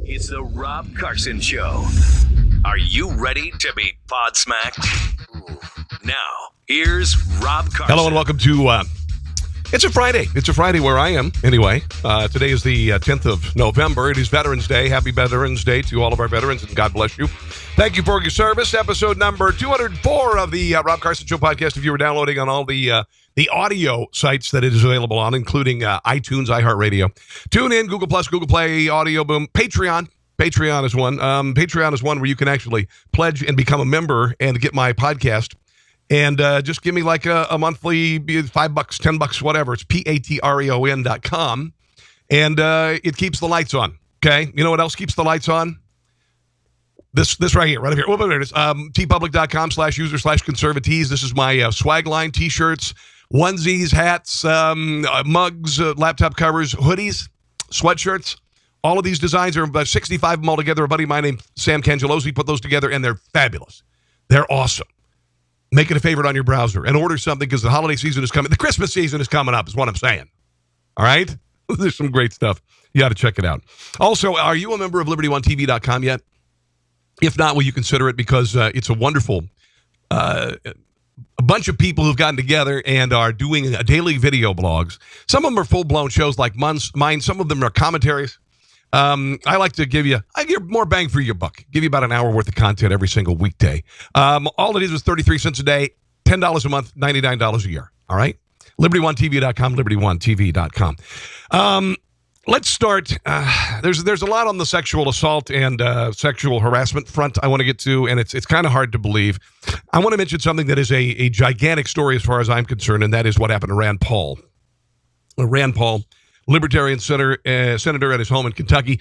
It's the Rob Carson Show. Are you ready to be podsmacked? Now, here's Rob Carson. Hello and welcome to, it's a Friday. It's a Friday where I am, anyway. Today is the 10th of November. It is Veterans Day. Happy Veterans Day to all of our veterans, and God bless you. Thank you for your service. Episode number 204 of the Rob Carson Show podcast. If you were downloading on all the audio sites that it is available on, including iTunes, iHeartRadio, TuneIn, Google Plus, Google Play, Audio Boom, Patreon. Patreon is one. Patreon is one where you can actually pledge and become a member and get my podcast. And just give me like a monthly $5, $10, whatever. It's patreon.com. And it keeps the lights on. Okay. You know what else keeps the lights on? This right here, right up here. Oh, there it is. tpublic.com/user/conservatees. This is my swag line, t-shirts, onesies, hats, mugs, laptop covers, hoodies, sweatshirts. All of these designs are about 65 of them all together. A buddy of mine named Sam Cangelosi put those together, and they're fabulous. They're awesome. Make it a favorite on your browser and order something because the holiday season is coming. The Christmas season is coming up is what I'm saying. All right? There's some great stuff. You got to check it out. Also, are you a member of LibertyOneTV.com yet? If not, will you consider it, because it's a wonderful a bunch of people who've gotten together and are doing daily video blogs. Some of them are full-blown shows like mine. Some of them are commentaries. I like to give you more bang for your buck. Give you about an hour worth of content every single weekday. All it is 33 cents a day, $10 a month, $99 a year. All right? LibertyOneTV.com, LibertyOneTV.com. Let's start. There's a lot on the sexual assault and sexual harassment front I want to get to, and it's kind of hard to believe. I want to mention something that is a gigantic story as far as I'm concerned, and that is what happened to Rand Paul. Rand Paul, Libertarian senator at his home in Kentucky,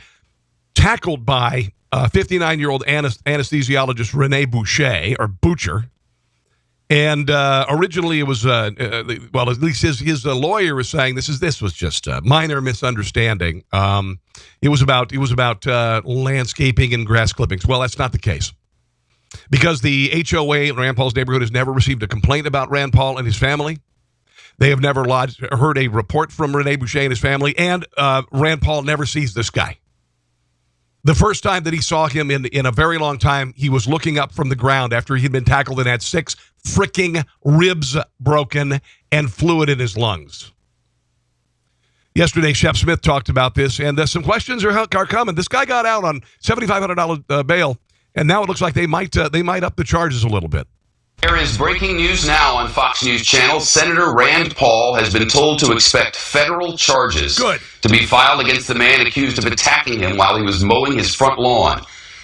tackled by 59-year-old anesthesiologist Rene Boucher. And originally it was, well, at least his lawyer was saying this was just a minor misunderstanding. It was about landscaping and grass clippings. Well, that's not the case, because the HOA in Rand Paul's neighborhood has never received a complaint about Rand Paul and his family. They have never heard a report from Rene Boucher and his family, and Rand Paul never sees this guy. The first time that he saw him in a very long time, he was looking up from the ground after he'd been tackled and had 6 freaking ribs broken and fluid in his lungs. Yesterday, Shep Smith talked about this, and some questions are coming. This guy got out on $7,500 bail, and now it looks like they might up the charges a little bit. There is breaking news now on Fox News Channel. Senator Rand Paul has been told to expect federal charges to be filed against the man accused of attacking him while he was mowing his front lawn.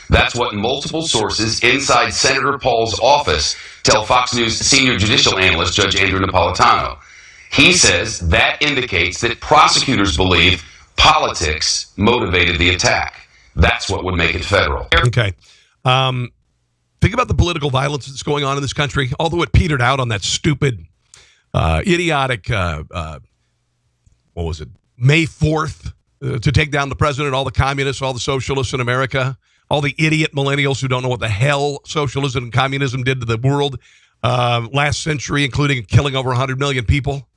That's what multiple sources inside Senator Paul's office tell Fox News senior judicial analyst Judge Andrew Napolitano. He says that indicates that prosecutors believe politics motivated the attack. That's what would make it federal. Okay. Think about the political violence that's going on in this country. Although it petered out on that stupid, idiotic, what was it, May 4th, to take down the president, all the communists, all the socialists in America, all the idiot millennials who don't know what the hell socialism and communism did to the world last century, including killing over 100 million people.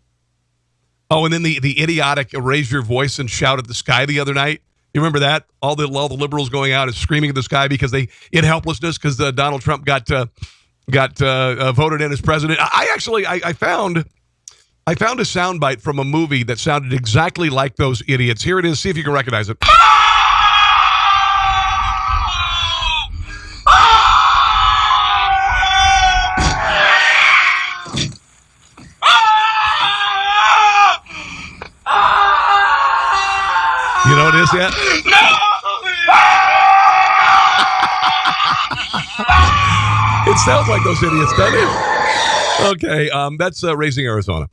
Oh, and then the idiotic raise your voice and shout at the sky the other night. You remember that? All the liberals going out and screaming at the sky because in helplessness because Donald Trump got voted in as president. I found a soundbite from a movie that sounded exactly like those idiots. Here it is. See if you can recognize it. You know what it is yet? No! It sounds like those idiots, doesn't it? Okay, that's Raising Arizona.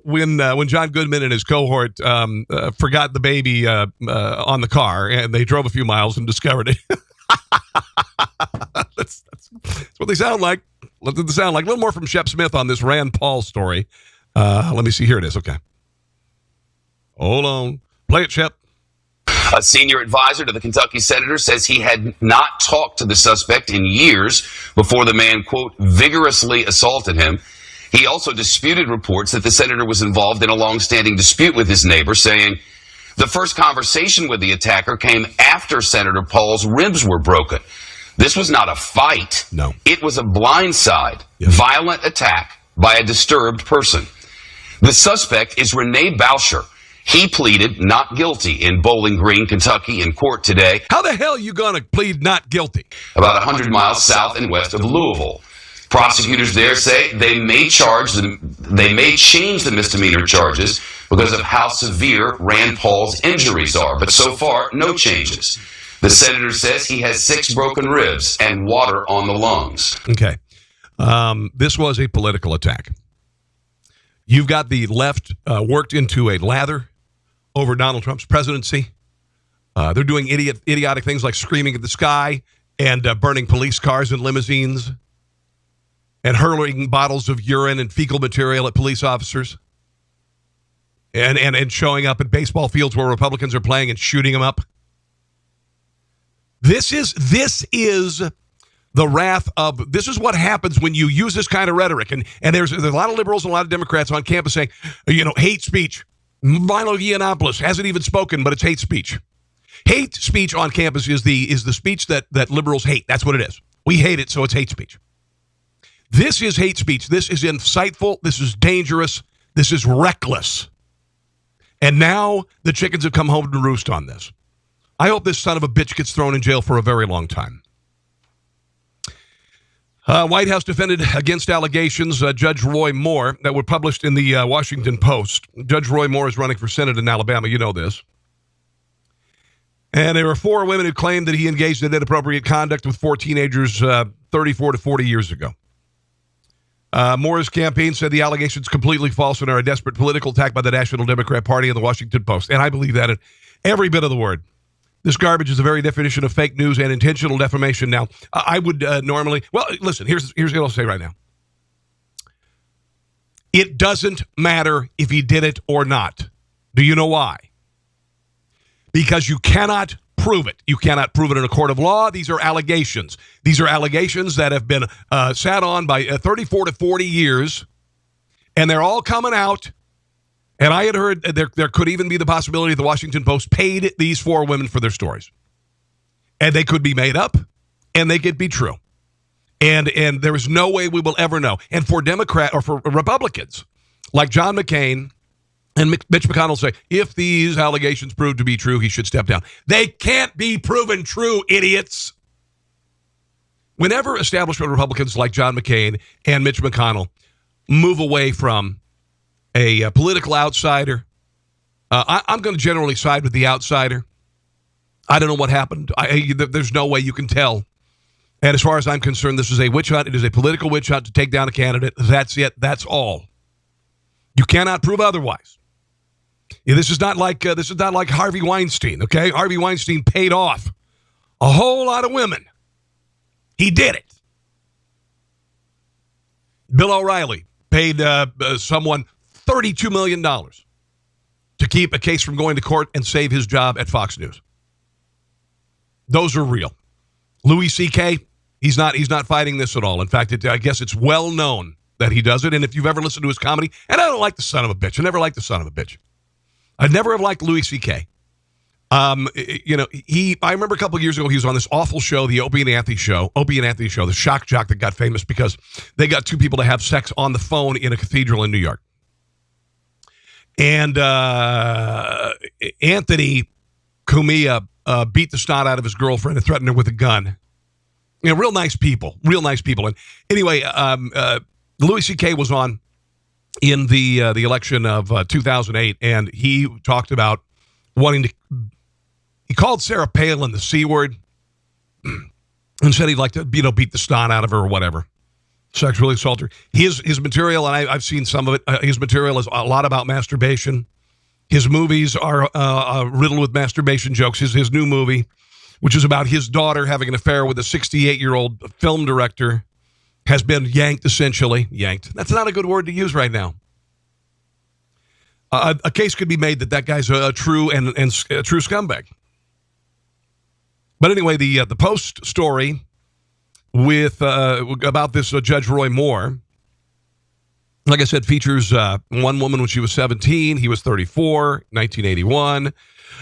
When John Goodman and his cohort forgot the baby on the car, and they drove a few miles and discovered it. that's what they sound like. What did they sound like? A little more from Shep Smith on this Rand Paul story. Let me see. Here it is. Okay. Hold on. Play it, Shep. A senior advisor to the Kentucky senator says he had not talked to the suspect in years before the man, quote, vigorously assaulted him. He also disputed reports that the senator was involved in a long-standing dispute with his neighbor, saying, The first conversation with the attacker came after Senator Paul's ribs were broken. This was not a fight. No. It was a blindside, violent attack by a disturbed person. The suspect is Renee Boucher. He pleaded not guilty in Bowling Green, Kentucky, in court today. How the hell are you going to plead not guilty? About 100 miles south and west of Louisville. Prosecutors there say they may change the misdemeanor charges because of how severe Rand Paul's injuries are. But so far, no changes. The senator says he has 6 broken ribs and water on the lungs. Okay. This was a political attack. You've got the left worked into a lather over Donald Trump's presidency. They're doing idiotic things like screaming at the sky and burning police cars and limousines and hurling bottles of urine and fecal material at police officers and showing up at baseball fields where Republicans are playing and shooting them up. This is the wrath of, this is what happens when you use this kind of rhetoric. And there's a lot of liberals and a lot of Democrats on campus saying, hate speech. Milo Yiannopoulos hasn't even spoken, but it's hate speech. Hate speech on campus is the speech that liberals hate. That's what it is. We hate it, so it's hate speech. This is hate speech. This is insightful. This is dangerous. This is reckless. And now the chickens have come home to roost on this. I hope this son of a bitch gets thrown in jail for a very long time. White House defended against allegations, Judge Roy Moore, that were published in the Washington Post. Judge Roy Moore is running for Senate in Alabama. You know this. And there were 4 women who claimed that he engaged in inappropriate conduct with 4 teenagers 34 to 40 years ago. Moore's campaign said the allegations completely false and are a desperate political attack by the National Democrat Party and the Washington Post. And I believe that in every bit of the word. This garbage is the very definition of fake news and intentional defamation. Now, I would normally... Well, listen, here's what I'll say right now. It doesn't matter if he did it or not. Do you know why? Because you cannot prove it. You cannot prove it in a court of law. These are allegations. These are allegations that have been sat on by 34 to 40 years, and they're all coming out. And I had heard there could even be the possibility the Washington Post paid these 4 women for their stories. And they could be made up, and they could be true. And there is no way we will ever know. And for for Republicans like John McCain and Mitch McConnell say, if these allegations prove to be true, he should step down. They can't be proven true, idiots. Whenever establishment Republicans like John McCain and Mitch McConnell move away from a political outsider, I'm going to generally side with the outsider. I don't know what happened. There's no way you can tell. And as far as I'm concerned, this is a witch hunt. It is a political witch hunt to take down a candidate. That's it. That's all. You cannot prove otherwise. This is not like Harvey Weinstein. Okay, Harvey Weinstein paid off a whole lot of women. He did it. Bill O'Reilly paid someone $32 million to keep a case from going to court and save his job at Fox News. Those are real. Louis C.K., he's not fighting this at all. In fact, I guess it's well known that he does it. And if you've ever listened to his comedy, and I don't like the son of a bitch. I never liked the son of a bitch. I never have liked Louis C.K. I remember a couple of years ago, he was on this awful show, the Opie and Anthony show, the shock jock that got famous because they got 2 people to have sex on the phone in a cathedral in New York. And Anthony Cumia beat the snot out of his girlfriend and threatened her with a gun. Real nice people. And anyway, Louis C.K. was on in the election of 2008, and he talked about wanting to. He called Sarah Palin the C word, and said he'd like to beat the snot out of her or whatever, sexually assault her. His material, and I've seen some of it. His material is a lot about masturbation. His movies are riddled with masturbation jokes. His new movie, which is about his daughter having an affair with a 68-year-old film director, has been yanked, essentially. Yanked. That's not a good word to use right now. A case could be made that guy's a true and a true scumbag. But anyway, the Post story with about this Judge Roy Moore, like I said, features one woman when she was 17. He was 34, 1981.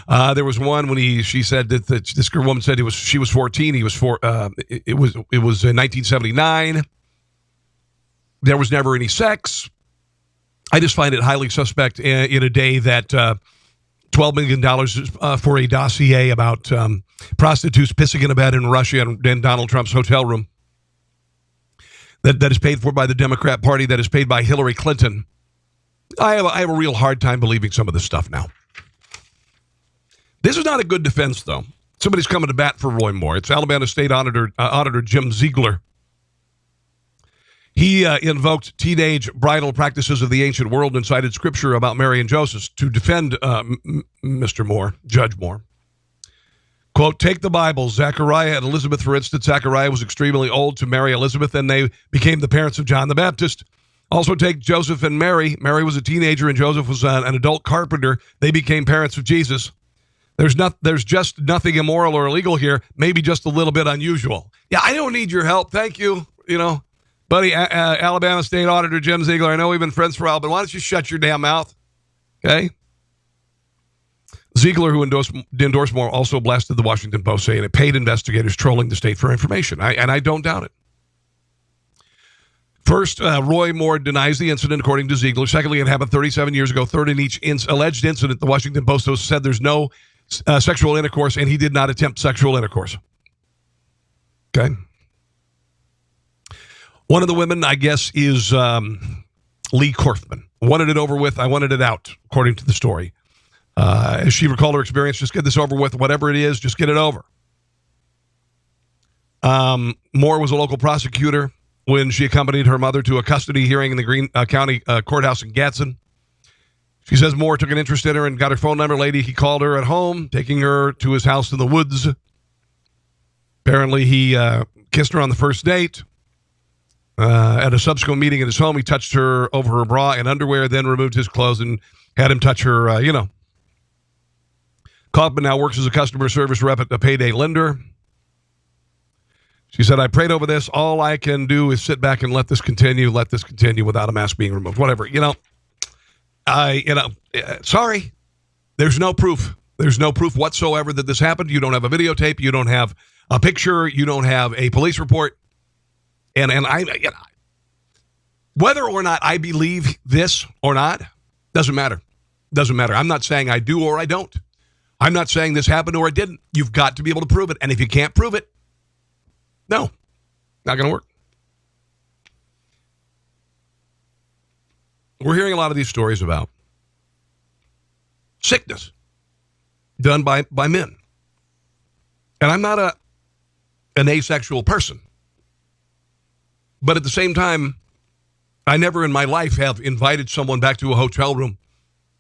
There was one when she said that this woman said she was 14. He was it was in 1979. There was never any sex. I just find it highly suspect in a day that $12 million for a dossier about prostitutes pissing in a bed in Russia and in Donald Trump's hotel room that is paid for by the Democrat Party, that is paid by Hillary Clinton. I have a real hard time believing some of this stuff now. This is not a good defense, though. Somebody's coming to bat for Roy Moore. It's Alabama State Auditor Jim Ziegler. He invoked teenage bridal practices of the ancient world and cited scripture about Mary and Joseph to defend Mr. Moore, Judge Moore. Quote, take the Bible. Zechariah and Elizabeth, for instance. Zechariah was extremely old to marry Elizabeth, and they became the parents of John the Baptist. Also take Joseph and Mary. Mary was a teenager, and Joseph was an adult carpenter. They became parents of Jesus. There's just nothing immoral or illegal here, maybe just a little bit unusual. Yeah, I don't need your help. Thank you, buddy, Alabama State Auditor Jim Ziegler. I know we've been friends for a while, but why don't you shut your damn mouth? Okay? Ziegler, who endorsed Moore, also blasted the Washington Post, saying it paid investigators trolling the state for information. I don't doubt it. First, Roy Moore denies the incident, according to Ziegler. Secondly, it happened 37 years ago. Third, in each alleged incident, the Washington Post said there's no sexual intercourse, and he did not attempt sexual intercourse. Okay? One of the women, I guess, is Lee Korfman. Wanted it over with. I wanted it out, according to the story. As she recalled her experience, just get this over with. Whatever it is, just get it over. Moore was a local prosecutor when she accompanied her mother to a custody hearing in the Greene County Courthouse in Gadsden. She says Moore took an interest in her and got her phone number. Later, he called her at home, taking her to his house in the woods. Apparently, he kissed her on the first date. At a subsequent meeting at his home, he touched her over her bra and underwear, then removed his clothes and had him touch her, Kaufman now works as a customer service rep at a payday lender. She said, I prayed over this. All I can do is sit back and let this continue without a mask being removed. Whatever. Sorry. There's no proof. There's no proof whatsoever that this happened. You don't have a videotape. You don't have a picture. You don't have a police report. And whether or not I believe this or not, doesn't matter. Doesn't matter. I'm not saying I do or I don't. I'm not saying this happened or it didn't. You've got to be able to prove it. And if you can't prove it, no, not going to work. We're hearing a lot of these stories about sickness done by men. And I'm not an asexual person. But at the same time, I never in my life have invited someone back to a hotel room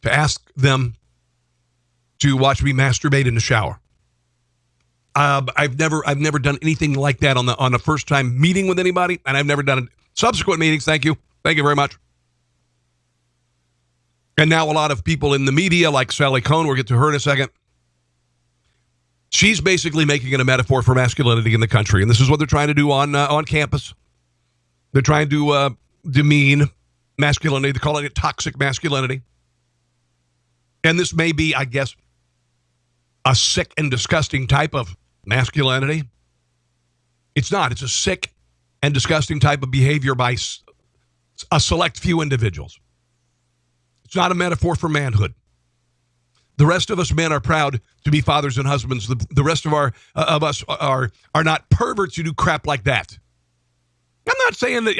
to ask them to watch me masturbate in the shower. I've never done anything like that on the first time meeting with anybody, and I've never done it subsequent meetings. Thank you very much. And now a lot of people in the media, like Sally Cohn, we'll get to her in a second. She's basically making it a metaphor for masculinity in the country, and this is what they're trying to do on campus. They're trying to demean masculinity. They're calling it toxic masculinity. And this may be, I guess, a sick and disgusting type of masculinity. It's not. It's a sick and disgusting type of behavior by a select few individuals. It's not a metaphor for manhood. The rest of us men are proud to be fathers and husbands. The rest of us are not perverts who do crap like that. I'm not saying that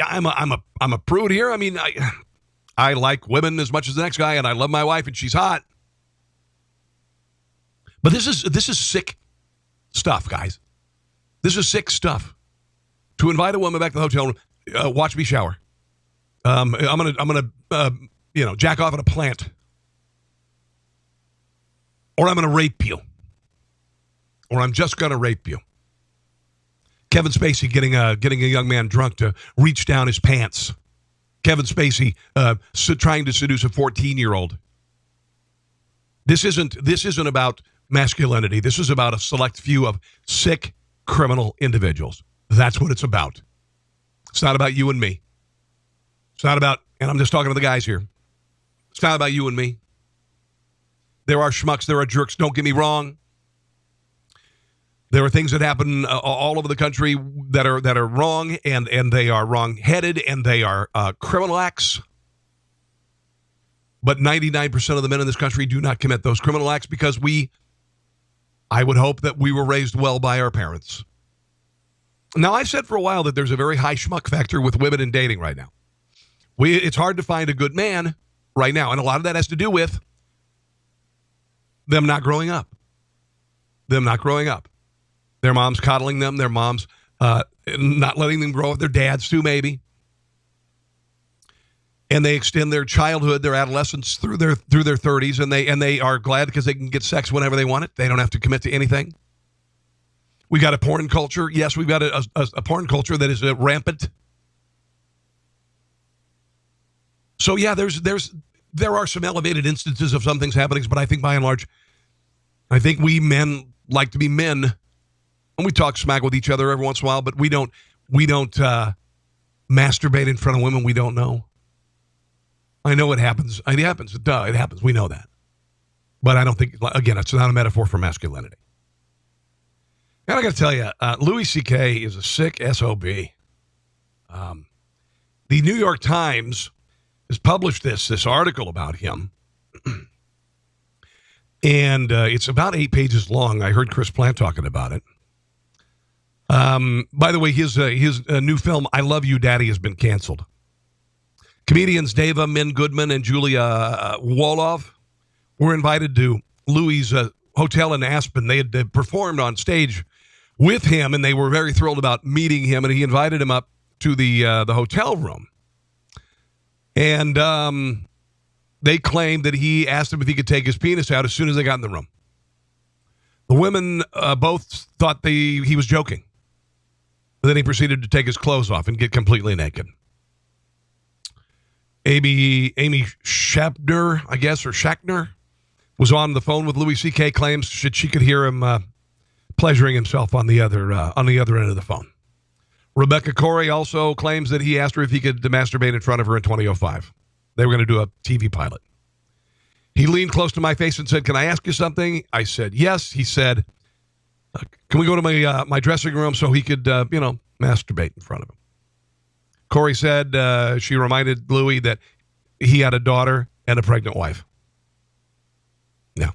I'm a prude here. I mean, I like women as much as the next guy, and I love my wife, and she's hot. But this is sick stuff, guys. This is sick stuff. To invite a woman back to the hotel room, watch me shower. I'm gonna jack off at a plant, or I'm gonna rape you, or I'm just gonna rape you. Kevin Spacey getting a young man drunk to reach down his pants. Kevin Spacey trying to seduce a 14-year-old. This isn't about masculinity. This is about a select few of sick criminal individuals. That's what it's about. It's not about you and me. It's not about, and I'm just talking to the guys here. It's not about you and me. There are schmucks. There are jerks. Don't get me wrong. There are things that happen all over the country that are wrong, and they are wrong-headed, and they are criminal acts. But 99% of the men in this country do not commit those criminal acts because I would hope that we were raised well by our parents. Now, I've said for a while that there's a very high schmuck factor with women in dating right now. It's hard to find a good man right now, and a lot of that has to do with them not growing up. Their moms coddling them, their moms not letting them grow up, their dads too, maybe. And they extend their childhood, their adolescence through their 30s, and they are glad because they can get sex whenever they want it. They don't have to commit to anything. We got a porn culture. Yes, we've got a porn culture that is rampant. So yeah, there are some elevated instances of some things happening, but I think by and large, I think we men like to be men, and we talk smack with each other every once in a while, but we don't masturbate in front of women we don't know. I know it happens. It happens. Duh, it happens. We know that. But I don't think, again, it's not a metaphor for masculinity. And I got to tell you, Louis C.K. is a sick SOB. The New York Times has published this article about him. And it's about 8 pages long. I heard Chris Plant talking about it. By the way, his new film, I Love You, Daddy, has been canceled. Comedians Dava Min Goodman and Julia Wolof were invited to Louis' hotel in Aspen. They had performed on stage with him, and they were very thrilled about meeting him, and he invited him up to the hotel room. And they claimed that he asked him if he could take his penis out as soon as they got in the room. The women both thought he was joking. And then he proceeded to take his clothes off and get completely naked. Amy Schaffner, I guess, or Schachner, was on the phone with Louis C.K. Claims she could hear him pleasuring himself on the other end of the phone. Rebecca Corey also claims that he asked her if he could masturbate in front of her in 2005. They were going to do a TV pilot. He leaned close to my face and said, "Can I ask you something?" I said, "Yes." He said, "Can we go to my dressing room so he could, masturbate in front of him?" Corey said she reminded Louis that he had a daughter and a pregnant wife. Yeah.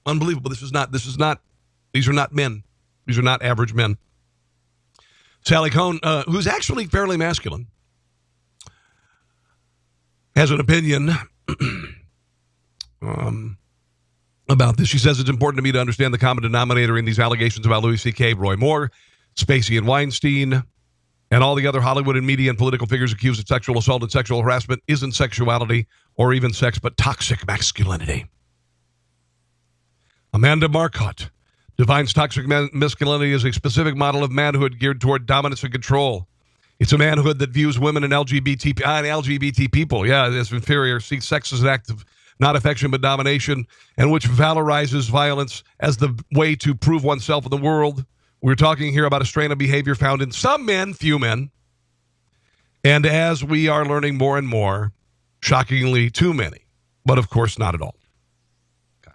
Unbelievable. These are not men. These are not average men. Sally Cohn, who's actually fairly masculine, has an opinion about this. She says it's important to me to understand the common denominator in these allegations about Louis C.K., Roy Moore, Spacey and Weinstein, and all the other Hollywood and media and political figures accused of sexual assault and sexual harassment isn't sexuality or even sex, but toxic masculinity. Amanda Marcotte defines toxic masculinity as a specific model of manhood geared toward dominance and control. It's a manhood that views women and LGBT people, as inferior, sees sex as an act of not affection but domination, and which valorizes violence as the way to prove oneself in the world. We're talking here about a strain of behavior found in some men, few men, and as we are learning more and more, shockingly too many, but of course not at all. Okay.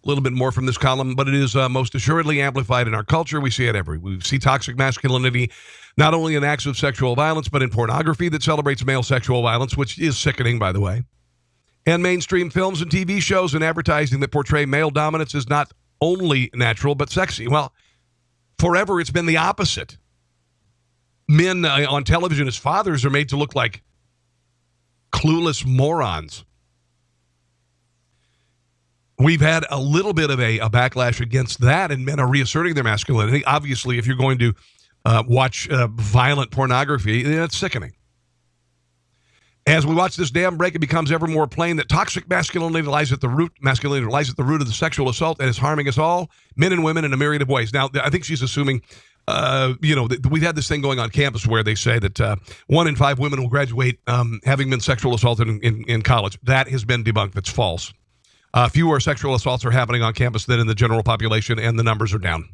A little bit more from this column, but it is most assuredly amplified in our culture. We see it we see toxic masculinity not only in acts of sexual violence, but in pornography that celebrates male sexual violence, which is sickening, by the way, and mainstream films and TV shows and advertising that portray male dominance is not only natural, but sexy. Well, forever it's been the opposite. Men on television as fathers are made to look like clueless morons. We've had a little bit of a backlash against that, and men are reasserting their masculinity. Obviously, if you're going to watch violent pornography, it's sickening. As we watch this damn break, it becomes ever more plain that toxic masculinity lies at the root of the sexual assault and is harming us all, men and women, in a myriad of ways. Now, I think she's assuming, we've had this thing going on campus where they say that 1 in 5 women will graduate having been sexual assaulted in college. That has been debunked. That's false. Fewer sexual assaults are happening on campus than in the general population, and the numbers are down.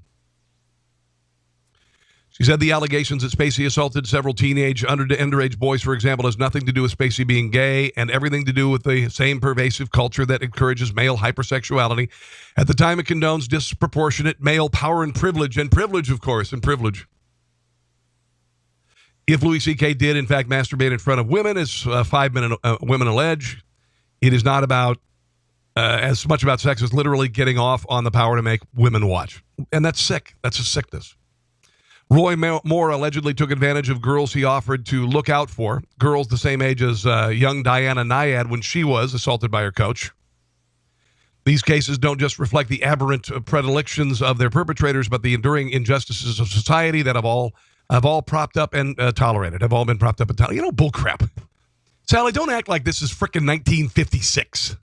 She said the allegations that Spacey assaulted several teenage underage boys, for example, has nothing to do with Spacey being gay and everything to do with the same pervasive culture that encourages male hypersexuality. At the time, it condones disproportionate male power and privilege, of course, and privilege. If Louis C.K. did, in fact, masturbate in front of women, as 5 women allege, it is not about as much about sex as literally getting off on the power to make women watch. And that's sick. That's a sickness. Roy Moore allegedly took advantage of girls he offered to look out for, girls the same age as young Diana Nyad when she was assaulted by her coach. These cases don't just reflect the aberrant predilections of their perpetrators, but the enduring injustices of society that have all propped up and tolerated, have all been propped up and tolerated. You know, bullcrap. Sally, don't act like this is frickin' 1956.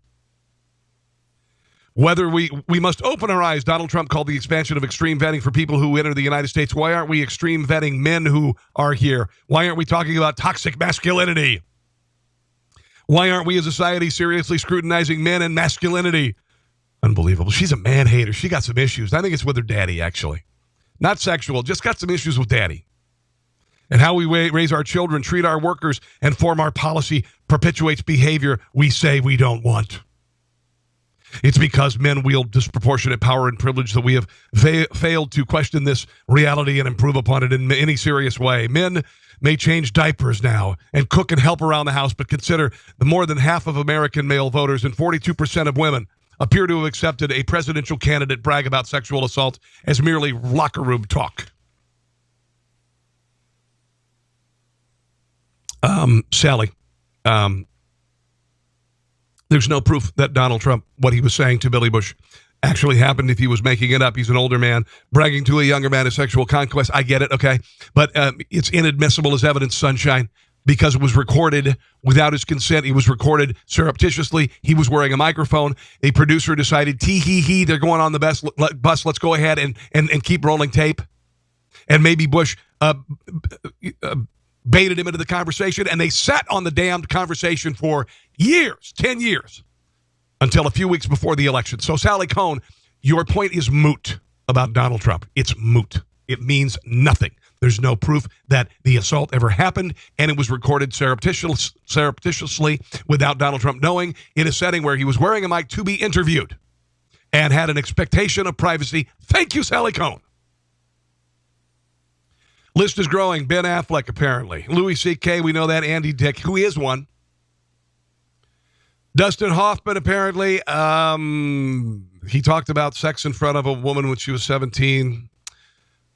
Whether we must open our eyes, Donald Trump called the expansion of extreme vetting for people who enter the United States. Why aren't we extreme vetting men who are here? Why aren't we talking about toxic masculinity? Why aren't we as a society seriously scrutinizing men and masculinity? Unbelievable. She's a man hater. She got some issues. I think it's with her daddy, actually. Not sexual, just got some issues with daddy. And how we raise our children, treat our workers, and form our policy perpetuates behavior we say we don't want. It's because men wield disproportionate power and privilege that we have failed to question this reality and improve upon it in any serious way. Men may change diapers now and cook and help around the house, but consider the more than half of American male voters and 42% of women appear to have accepted a presidential candidate brag about sexual assault as merely locker room talk. Sally, there's no proof that Donald Trump, what he was saying to Billy Bush, actually happened. If he was making it up, he's an older man bragging to a younger man of sexual conquest. I get it, okay? But it's inadmissible as evidence, sunshine, because it was recorded without his consent. He was recorded surreptitiously. He was wearing a microphone. A producer decided, tee-hee-hee, they're going on the bus. Let's go ahead and keep rolling tape. And maybe Bush baited him into the conversation, and they sat on the damned conversation for years, 10 years, until a few weeks before the election. So, Sally Cohn, your point is moot about Donald Trump. It's moot. It means nothing. There's no proof that the assault ever happened, and it was recorded surreptitiously without Donald Trump knowing, in a setting where he was wearing a mic to be interviewed and had an expectation of privacy. Thank you, Sally Cohn. List is growing. Ben Affleck, apparently. Louis C.K., we know that. Andy Dick, who is one. Dustin Hoffman, apparently. He talked about sex in front of a woman when she was 17.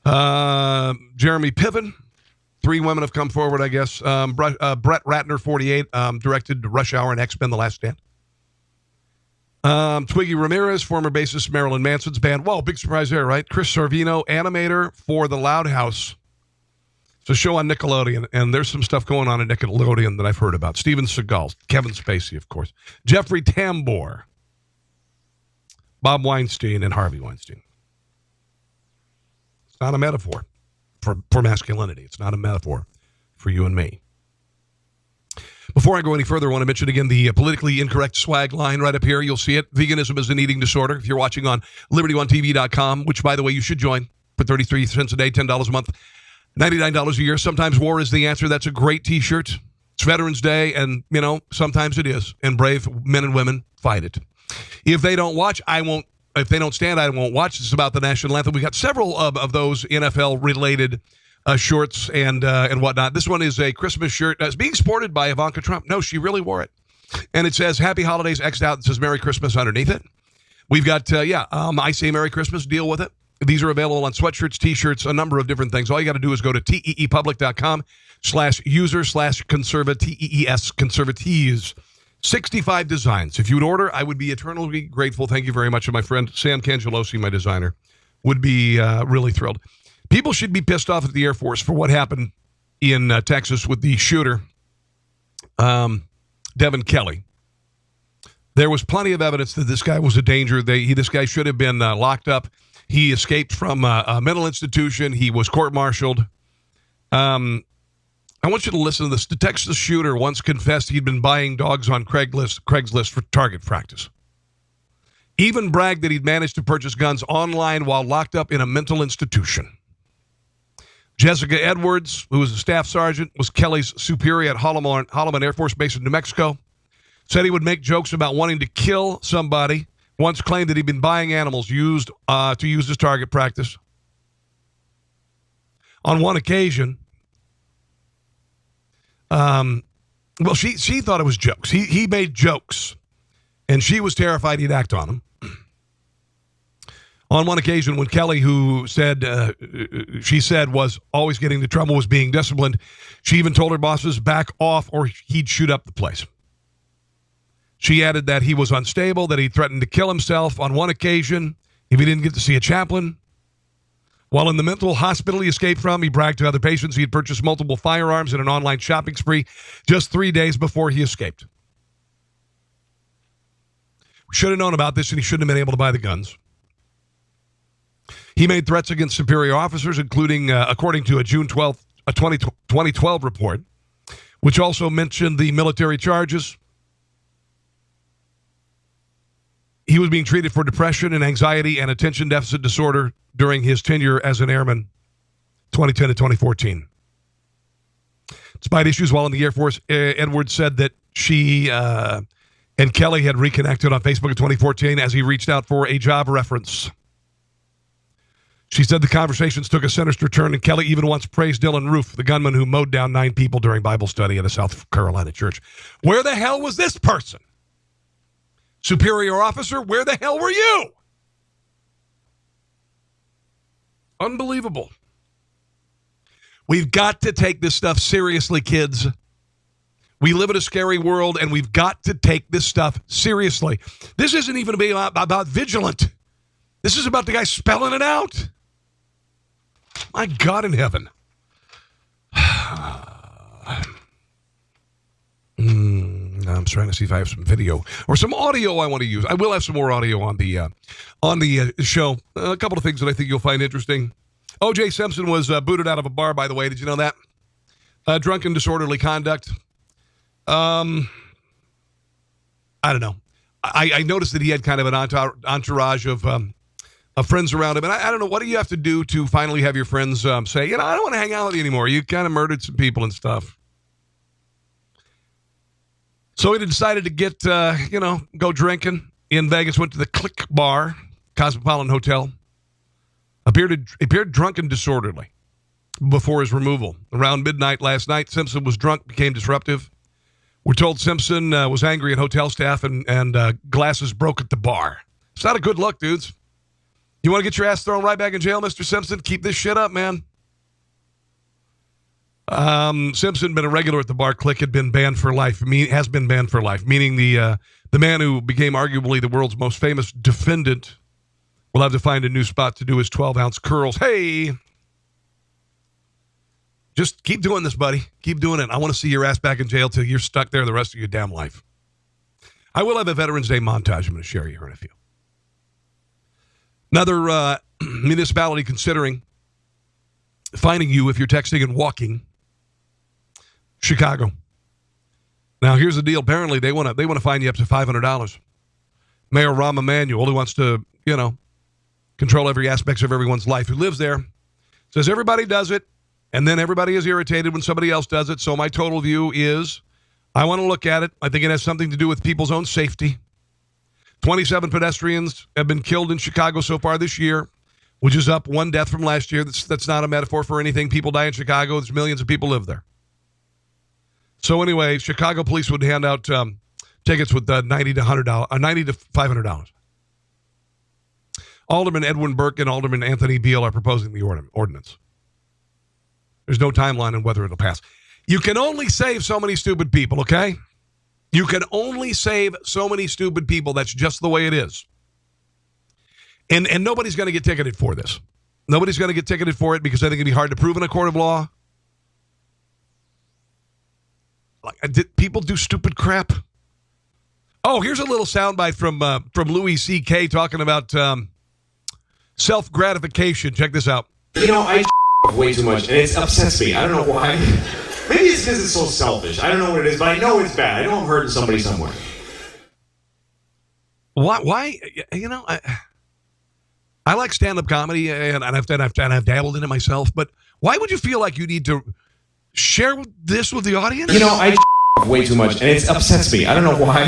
Jeremy Piven. 3 women have come forward, I guess. Brett Ratner, 48, directed Rush Hour and X-Men: The Last Stand. Twiggy Ramirez, former bassist Marilyn Manson's band. Whoa, big surprise there, right? Chris Sorvino, animator for The Loud House. It's a show on Nickelodeon, and there's some stuff going on at Nickelodeon that I've heard about. Steven Seagal, Kevin Spacey, of course. Jeffrey Tambor, Bob Weinstein, and Harvey Weinstein. It's not a metaphor for masculinity. It's not a metaphor for you and me. Before I go any further, I want to mention again the politically incorrect swag line right up here. You'll see it. Veganism is an eating disorder. If you're watching on LibertyOneTV.com, which, by the way, you should join for 33 cents a day, $10 a month, $99 a year. Sometimes war is the answer. That's a great T-shirt. It's Veterans Day, and, you know, sometimes it is. And brave men and women fight it. If they don't watch, I won't. If they don't stand, I won't watch. This is about the national anthem. We got several of those NFL-related shorts and whatnot. This one is a Christmas shirt. It's being sported by Ivanka Trump. No, she really wore it. And it says, Happy Holidays, X'd out, and says Merry Christmas underneath it. We've got, I Say Merry Christmas, deal with it. These are available on sweatshirts, T-shirts, a number of different things. All you got to do is go to teepublic.com/user/conservatees, conservatees. 65 designs. If you would order, I would be eternally grateful. Thank you very much. And my friend Sam Cangelosi, my designer, would be really thrilled. People should be pissed off at the Air Force for what happened in Texas with the shooter, Devin Kelly. There was plenty of evidence that this guy was a danger. This guy should have been locked up. He escaped from a mental institution. He was court-martialed. I want you to listen to this. The Texas shooter once confessed he'd been buying dogs on Craigslist for target practice. Even bragged that he'd managed to purchase guns online while locked up in a mental institution. Jessica Edwards, who was a staff sergeant, was Kelly's superior at Holloman Air Force Base in New Mexico. Said he would make jokes about wanting to kill somebody. Once claimed that he'd been buying animals to use as target practice. On one occasion, she thought it was jokes. He made jokes, and she was terrified he'd act on them. On one occasion, when Kelly, who said she said was always getting into trouble, was being disciplined, she even told her bosses back off or he'd shoot up the place. She added that he was unstable, that he threatened to kill himself on one occasion if he didn't get to see a chaplain. While in the mental hospital he escaped from, he bragged to other patients he had purchased multiple firearms in an online shopping spree just 3 days before he escaped. We should have known about this, and he shouldn't have been able to buy the guns. He made threats against superior officers, including, according to a June 12th, 2012 report, which also mentioned the military charges. He was being treated for depression and anxiety and attention deficit disorder during his tenure as an airman, 2010 to 2014. Despite issues while in the Air Force, Edwards said that she and Kelly had reconnected on Facebook in 2014 as he reached out for a job reference. She said the conversations took a sinister turn, and Kelly even once praised Dylan Roof, the gunman who mowed down 9 people during Bible study at a South Carolina church. Where the hell was this person? Superior officer, where the hell were you? Unbelievable. We've got to take this stuff seriously, kids. We live in a scary world, and we've got to take this stuff seriously. This isn't even about vigilant. This is about the guy spelling it out. My God in heaven. I'm trying to see if I have some video or some audio I want to use. I will have some more audio on the show. A couple of things that I think you'll find interesting. O.J. Simpson was booted out of a bar, by the way. Did you know that? Drunken disorderly conduct. I don't know. I noticed that he had kind of an entourage of friends around him. And I don't know, what do you have to do to finally have your friends say, I don't want to hang out with you anymore. You kind of murdered some people and stuff. So he decided to get, go drinking in Vegas, went to the Click Bar, Cosmopolitan Hotel. Appeared drunk and disorderly before his removal. Around midnight last night, Simpson was drunk, became disruptive. We're told Simpson was angry at hotel staff and glasses broke at the bar. It's not a good look, dudes. You want to get your ass thrown right back in jail, Mr. Simpson? Keep this shit up, man. Simpson, been a regular at the bar. Click had been banned for life. Has been banned for life, meaning the man who became arguably the world's most famous defendant will have to find a new spot to do his 12-ounce curls. Hey! Just keep doing this, buddy. Keep doing it. I want to see your ass back in jail till you're stuck there the rest of your damn life. I will have a Veterans Day montage I'm going to share here in a few. Another municipality considering fining you if you're texting and walking. Chicago. Now, here's the deal. Apparently, they want to fine you up to $500. Mayor Rahm Emanuel, who wants to, control every aspect of everyone's life, who lives there, says everybody does it, and then everybody is irritated when somebody else does it. So my total view is I want to look at it. I think it has something to do with people's own safety. 27 pedestrians have been killed in Chicago so far this year, which is up 1 death from last year. That's not a metaphor for anything. People die in Chicago. There's millions of people live there. So anyway, Chicago police would hand out tickets with $90 to $500. Alderman Edwin Burke and Alderman Anthony Beale are proposing the ordinance. There's no timeline on whether it'll pass. You can only save so many stupid people, okay? You can only save so many stupid people. That's just the way it is. And nobody's going to get ticketed for this. Nobody's going to get ticketed for it because I think it'd be hard to prove in a court of law. Did people do stupid crap? Oh, here's a little soundbite from Louis C.K. talking about self-gratification. Check this out. I way too much, and it upsets me. I don't know why. Maybe it's because it's so selfish. I don't know what it is, but I know it's bad. I know I'm hurting somebody somewhere. Why? I like stand-up comedy, and I've dabbled in it myself, but Why would you feel like you need to share this with the audience? I way too much, and it upsets me. I don't know why.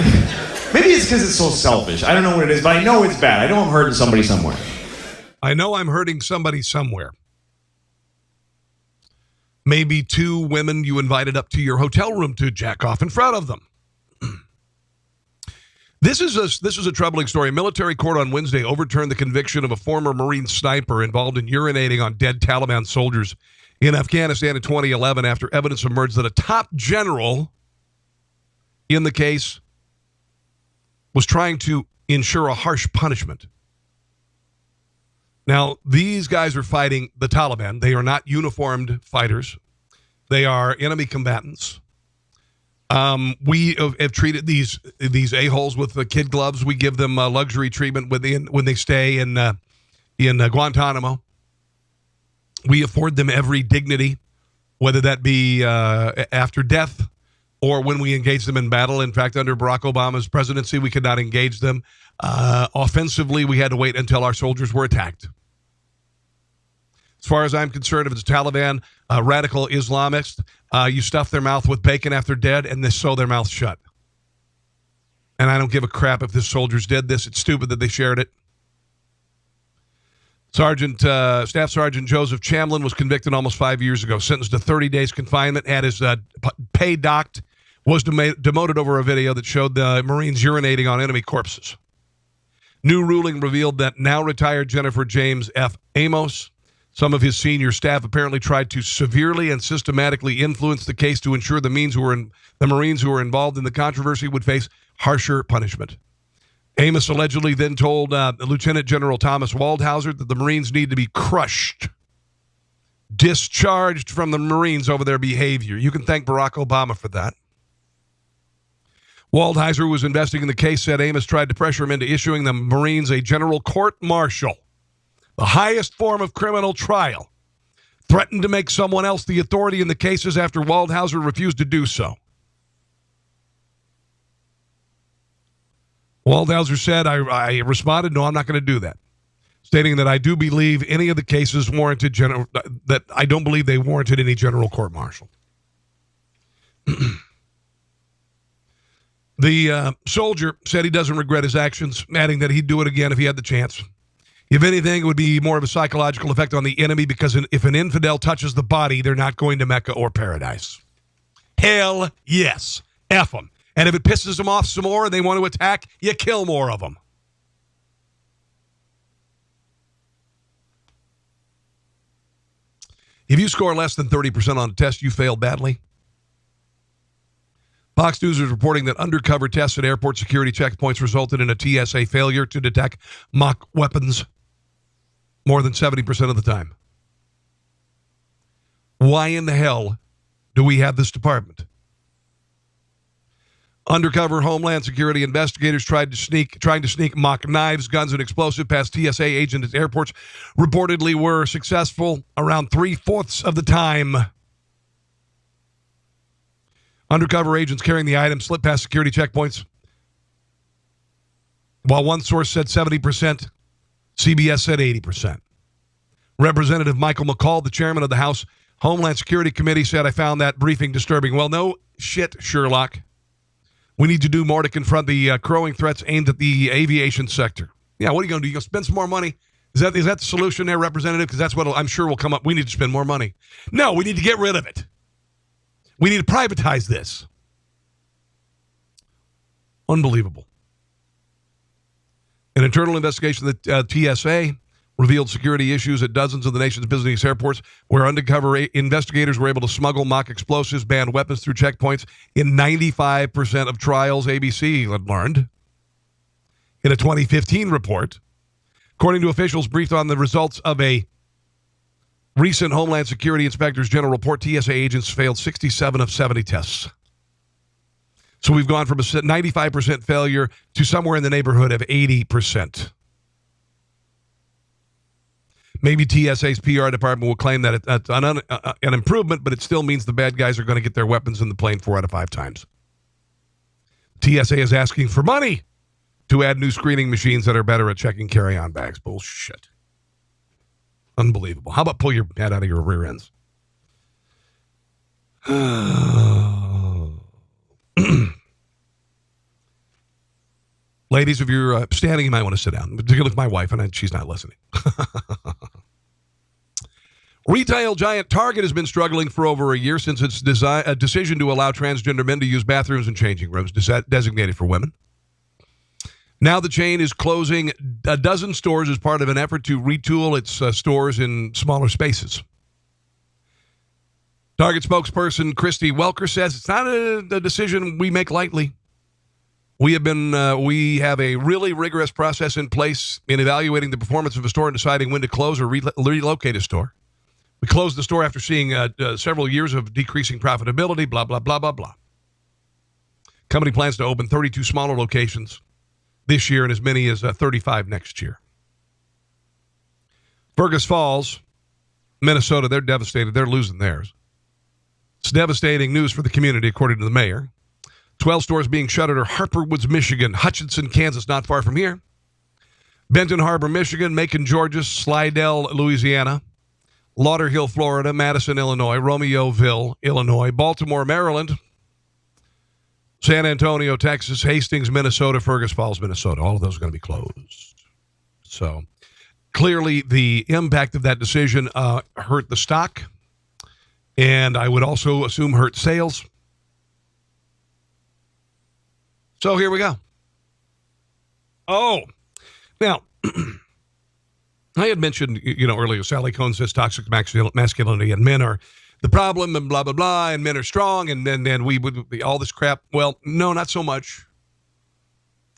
Maybe it's because it's so selfish. I don't know what it is, but I know it's bad. I know I'm hurting somebody somewhere. I know I'm hurting somebody somewhere. Maybe 2 women you invited up to your hotel room to jack off in front of them. This is a troubling story. A military court on Wednesday overturned the conviction of a former Marine sniper involved in urinating on dead Taliban soldiers in Afghanistan in 2011 after evidence emerged that a top general in the case was trying to ensure a harsh punishment. Now, these guys are fighting the Taliban. They are not uniformed fighters. They are enemy combatants. We have treated these a-holes with the kid gloves. We give them luxury treatment when they stay in Guantanamo. We afford them every dignity, whether that be after death or when we engage them in battle. In fact, under Barack Obama's presidency, we could not engage them. Offensively, we had to wait until our soldiers were attacked. As far as I'm concerned, if it's Taliban, radical Islamists, you stuff their mouth with bacon after dead and they sew their mouth shut. And I don't give a crap if the soldiers did this. It's stupid that they shared it. Staff Sergeant Joseph Chamlin was convicted almost 5 years ago, sentenced to 30 days confinement, had his pay docked, was demoted over a video that showed the Marines urinating on enemy corpses. New ruling revealed that now retired Jennifer James F. Amos, some of his senior staff apparently tried to severely and systematically influence the case to ensure the Marines who were involved in the controversy would face harsher punishment. Amos allegedly then told Lieutenant General Thomas Waldhauser that the Marines need to be crushed, discharged from the Marines over their behavior. You can thank Barack Obama for that. Waldhauser, who was investigating the case, said Amos tried to pressure him into issuing the Marines a general court-martial, the highest form of criminal trial, threatened to make someone else the authority in the cases after Waldhauser refused to do so. Waldhauser said, I responded, no, I'm not going to do that, stating that I do believe any of the cases warranted that I don't believe they warranted any general court-martial. The soldier said he doesn't regret his actions, adding that he'd do it again if he had the chance. If anything, it would be more of a psychological effect on the enemy because if an infidel touches the body, they're not going to Mecca or paradise. Hell yes. F them. And if it pisses them off some more and they want to attack, you kill more of them. If you score less than 30% on a test, you fail badly. Fox News is reporting that undercover tests at airport security checkpoints resulted in a TSA failure to detect mock weapons more than 70% of the time. Why in the hell do we have this department? Undercover Homeland Security investigators trying to sneak mock knives, guns, and explosives past TSA agents at airports reportedly were successful around 3/4 of the time. Undercover agents carrying the items slipped past security checkpoints. While one source said 70%, CBS said 80%. Representative Michael McCall, the chairman of the House Homeland Security Committee, said, I found that briefing disturbing. Well, no shit, Sherlock. We need to do more to confront the growing threats aimed at the aviation sector. Yeah, what are you going to do? You going to spend some more money? Is that the solution there, Representative? Because that's what I'm sure will come up. We need to spend more money. No, we need to get rid of it. We need to privatize this. Unbelievable. An internal investigation of the TSA revealed security issues at dozens of the nation's busiest airports where undercover investigators were able to smuggle mock explosives, banned weapons through checkpoints in 95% of trials, ABC learned. In a 2015 report, according to officials briefed on the results of a recent Homeland Security Inspectors General report, TSA agents failed 67 of 70 tests. So we've gone from a 95% failure to somewhere in the neighborhood of 80%. Maybe TSA's PR department will claim that it's an improvement, but it still means the bad guys are going to get their weapons in the plane 4 out of 5 times. TSA is asking for money to add new screening machines that are better at checking carry-on bags. Bullshit. Unbelievable. How about pull your head out of your rear ends? Ladies, if you're standing, you might want to sit down. Particularly with my wife, and she's not listening. Retail giant Target has been struggling for over a year since its decision to allow transgender men to use bathrooms and changing rooms designated for women. Now the chain is closing a dozen stores as part of an effort to retool its stores in smaller spaces. Target spokesperson Christy Welker says it's not a decision we make lightly. We have a really rigorous process in place in evaluating the performance of a store and deciding when to close or relocate a store. We closed the store after seeing several years of decreasing profitability, blah, blah, blah, blah, blah. Company plans to open 32 smaller locations this year and as many as 35 next year. Fergus Falls, Minnesota, they're devastated. They're losing theirs. It's devastating news for the community, according to the mayor. 12 stores being shuttered are Harper Woods, Michigan, Hutchinson, Kansas, not far from here, Benton Harbor, Michigan, Macon, Georgia, Slidell, Louisiana, Lauderhill, Florida, Madison, Illinois, Romeoville, Illinois, Baltimore, Maryland, San Antonio, Texas, Hastings, Minnesota, Fergus Falls, Minnesota. All of those are going to be closed. So clearly the impact of that decision hurt the stock, and I would also assume hurt sales. So here we go. Oh, now, I had mentioned, earlier, Sally Cohn says toxic masculinity and men are the problem and blah, blah, blah, and men are strong, and then we would be all this crap. Well, no, not so much.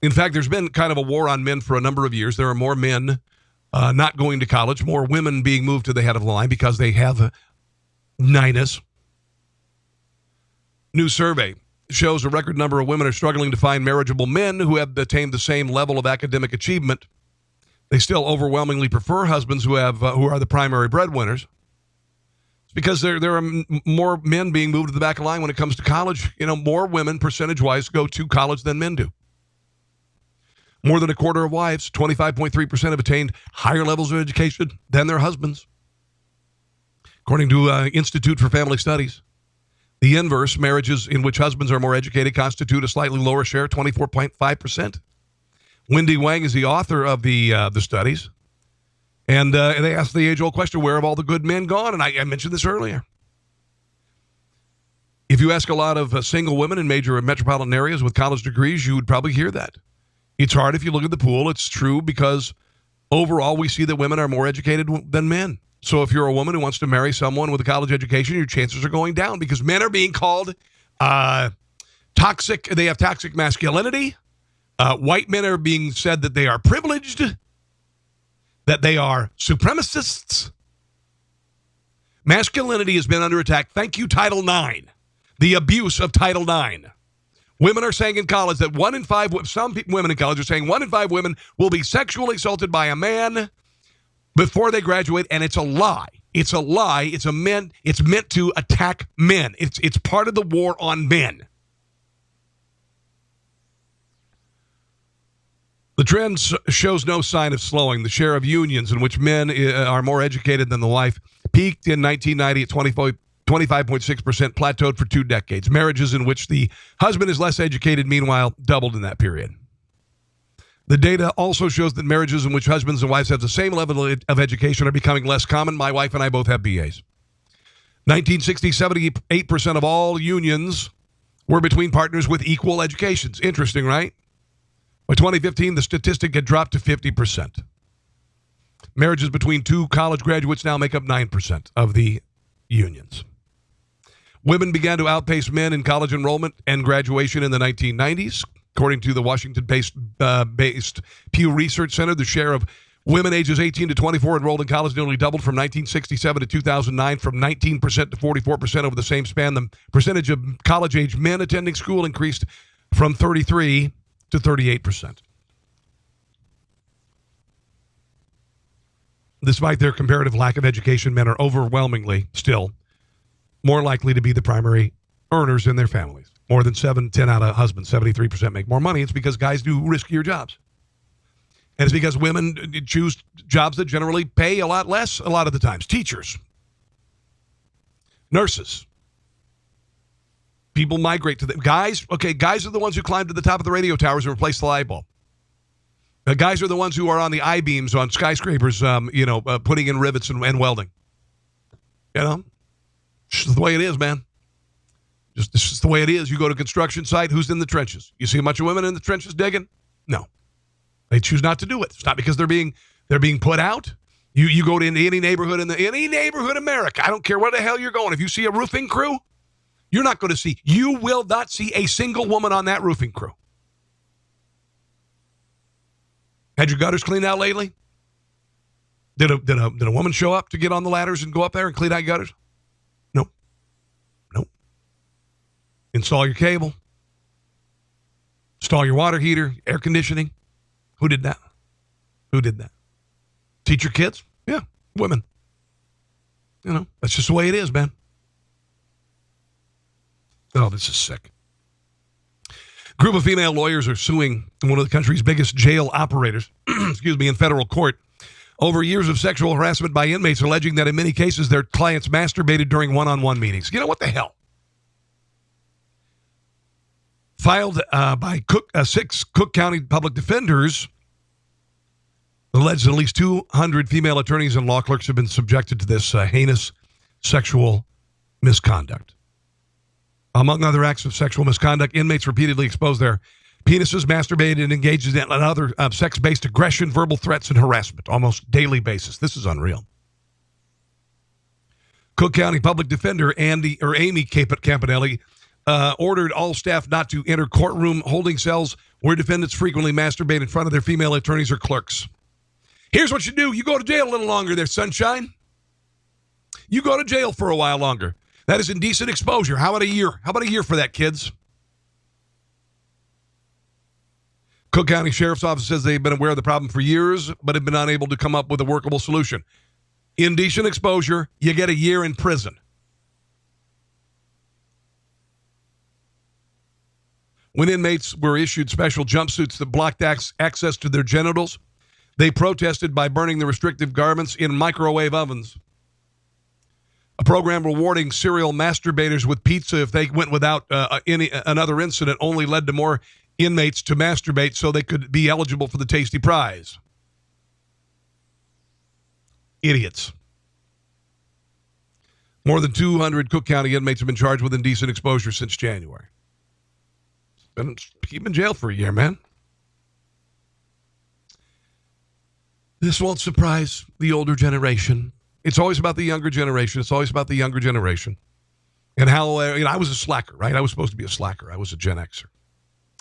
In fact, there's been kind of a war on men for a number of years. There are more men not going to college, more women being moved to the head of the line because they have nidus. New survey shows a record number of women are struggling to find marriageable men who have attained the same level of academic achievement. They still overwhelmingly prefer husbands who are the primary breadwinners. It's because there are more men being moved to the back of the line when it comes to college. More women, percentage-wise, go to college than men do. More than a quarter of wives, 25.3%, have attained higher levels of education than their husbands, according to Institute for Family Studies. The inverse, marriages in which husbands are more educated, constitute a slightly lower share, 24.5%. Wendy Wang is the author of the studies, and they asked the age-old question, where have all the good men gone? And I mentioned this earlier. If you ask a lot of single women in major metropolitan areas with college degrees, you would probably hear that. It's hard if you look at the pool. It's true because overall we see that women are more educated than men. So if you're a woman who wants to marry someone with a college education, your chances are going down because men are being called toxic. They have toxic masculinity. White men are being said that they are privileged, that they are supremacists. Masculinity has been under attack. Thank you, Title IX. The abuse of Title IX. Women are saying in college that 1 in 5, some women in college are saying 1 in 5 women will be sexually assaulted by a man before they graduate, and it's a lie. It's a lie. It's meant to attack men. It's part of the war on men. The trend shows no sign of slowing. The share of unions in which men are more educated than the wife peaked in 1990 at 25.6%, plateaued for 2 decades. Marriages in which the husband is less educated, meanwhile, doubled in that period. The data also shows that marriages in which husbands and wives have the same level of education are becoming less common. My wife and I both have BAs. 1960, 78% of all unions were between partners with equal educations. Interesting, right? By 2015, the statistic had dropped to 50%. Marriages between 2 college graduates now make up 9% of the unions. Women began to outpace men in college enrollment and graduation in the 1990s. According to the Washington-based Pew Research Center, the share of women ages 18 to 24 enrolled in college nearly doubled from 1967 to 2009, from 19% to 44% over the same span. The percentage of college-age men attending school increased from 33 to 38%. Despite their comparative lack of education, men are overwhelmingly still more likely to be the primary earners in their families. More than 10 out of husbands, 73% make more money. It's because guys do riskier jobs. And it's because women choose jobs that generally pay a lot less a lot of the times. Teachers, nurses, People migrate to them. Guys are the ones who climb to the top of the radio towers and replace the light bulb. Guys are the ones who are on the I-beams on skyscrapers, putting in rivets and welding. It's just the way it is, man. This is the way it is. You go to a construction site, who's in the trenches? You see a bunch of women in the trenches digging? No. They choose not to do it. It's not because they're being put out. You go to any neighborhood any neighborhood in America. I don't care where the hell you're going. If you see a roofing crew, you will not see a single woman on that roofing crew. Had your gutters cleaned out lately? Did a woman show up to get on the ladders and go up there and clean out gutters? No. Install your cable. Install your water heater, air conditioning. Who did that? Teach your kids? Yeah, women. That's just the way it is, man. Oh, this is sick. Group of female lawyers are suing one of the country's biggest jail operators, in federal court over years of sexual harassment by inmates, alleging that in many cases their clients masturbated during one-on-one meetings. What the hell? Filed by 6 Cook County public defenders, alleged at least 200 female attorneys and law clerks have been subjected to this heinous sexual misconduct. Among other acts of sexual misconduct, inmates repeatedly expose their penises, masturbated, and engaged in other sex-based aggression, verbal threats, and harassment almost daily basis. This is unreal. Cook County Public Defender Amy Campanelli ordered all staff not to enter courtroom holding cells where defendants frequently masturbate in front of their female attorneys or clerks. Here's what you do. You go to jail a little longer there, sunshine. You go to jail for a while longer. That is indecent exposure. How about a year? How about a year for that, kids? Cook County Sheriff's Office says they've been aware of the problem for years, but have been unable to come up with a workable solution. Indecent exposure, you get a year in prison. When inmates were issued special jumpsuits that blocked access to their genitals, they protested by burning the restrictive garments in microwave ovens. A program rewarding serial masturbators with pizza if they went without another incident only led to more inmates to masturbate so they could be eligible for the tasty prize. Idiots. More than 200 Cook County inmates have been charged with indecent exposure since January. Keep in jail for a year, man. This won't surprise the older generation. It's always about the younger generation. And how, I was a slacker, right? I was supposed to be a slacker. I was a Gen Xer.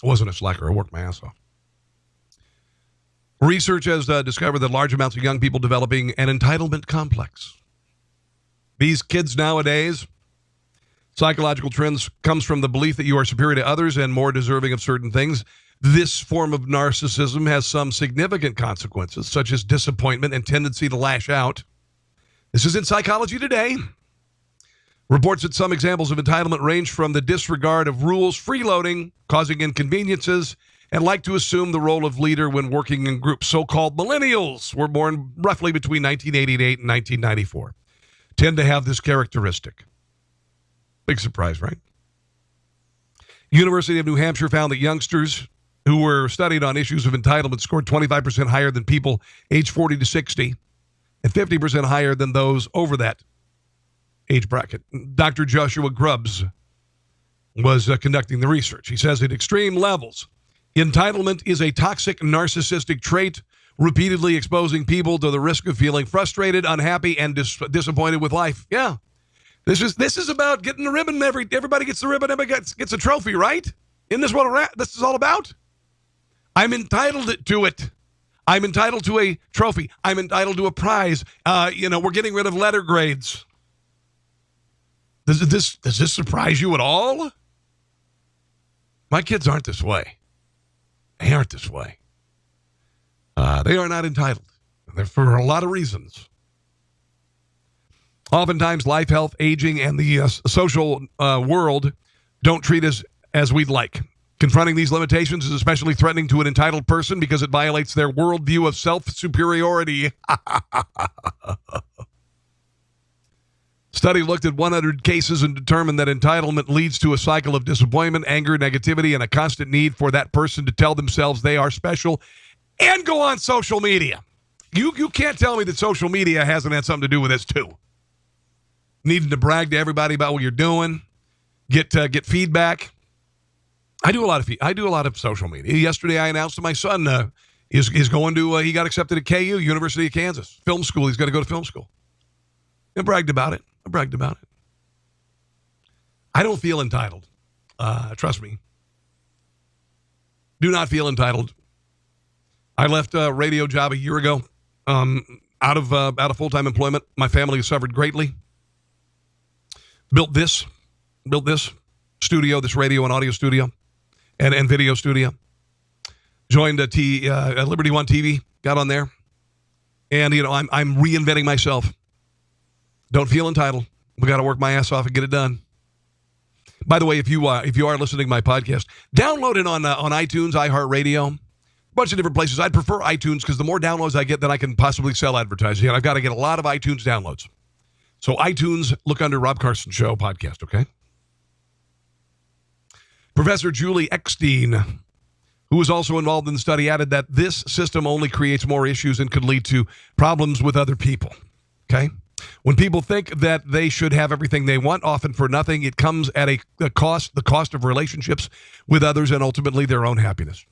I wasn't a slacker. I worked my ass off. Research has discovered that large amounts of young people developing an entitlement complex. These kids nowadays, psychological trends comes from the belief that you are superior to others and more deserving of certain things. This form of narcissism has some significant consequences, such as disappointment and tendency to lash out. This is in Psychology Today. Reports that some examples of entitlement range from the disregard of rules, freeloading, causing inconveniences, and like to assume the role of leader when working in groups. So-called millennials were born roughly between 1988 and 1994. Tend to have this characteristic. Big surprise, right? University of New Hampshire found that youngsters who were studied on issues of entitlement scored 25% higher than people age 40 to 60 and 50% higher than those over that age bracket. Dr. Joshua Grubbs was conducting the research. He says at extreme levels, entitlement is a toxic narcissistic trait, repeatedly exposing people to the risk of feeling frustrated, unhappy, and disappointed with life. Yeah. This is about getting the ribbon. Everybody gets the ribbon. Everybody gets a trophy, right? Isn't this what this is all about? I'm entitled to it. I'm entitled to a trophy. I'm entitled to a prize. We're getting rid of letter grades. Does this surprise you at all? My kids aren't this way. They aren't this way. They are not entitled. They're for a lot of reasons. Oftentimes, life, health, aging, and the social world don't treat us as we'd like. Confronting these limitations is especially threatening to an entitled person because it violates their worldview of self-superiority. Study looked at 100 cases and determined that entitlement leads to a cycle of disappointment, anger, negativity, and a constant need for that person to tell themselves they are special and go on social media. You can't tell me that social media hasn't had something to do with this too. Needing to brag to everybody about what you're doing, get feedback. I do a lot of social media. Yesterday, I announced that my son is going to. He got accepted at KU, University of Kansas, film school. He's going to go to film school. I bragged about it. I don't feel entitled. Trust me. Do not feel entitled. I left a radio job a year ago. Out of full-time employment. My family has suffered greatly. Built this studio, this radio and audio studio, and video studio. Joined a Liberty One TV. Got on there, and I'm reinventing myself. Don't feel entitled. We got to work my ass off and get it done. By the way, if you are listening to my podcast, download it on iTunes, iHeartRadio, a bunch of different places. I'd prefer iTunes because the more downloads I get, then I can possibly sell advertising. And I've got to get a lot of iTunes downloads. So iTunes, look under Rob Carson Show podcast, okay? Professor Julie Eckstein, who was also involved in the study, added that this system only creates more issues and could lead to problems with other people, okay? When people think that they should have everything they want, often for nothing, it comes at the cost of relationships with others and ultimately their own happiness.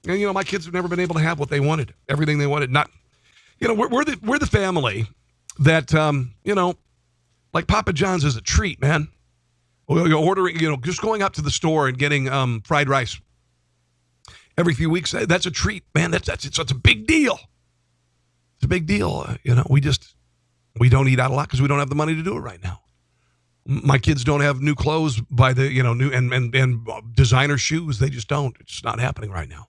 And, my kids have never been able to have what they wanted, everything they wanted. Not, we're the family that, like Papa John's is a treat, man. You're ordering, just going up to the store and getting fried rice every few weeks, that's a treat, man. It's a big deal. It's a big deal. We don't eat out a lot because we don't have the money to do it right now. My kids don't have new clothes by the, new and designer shoes. They just don't. It's not happening right now.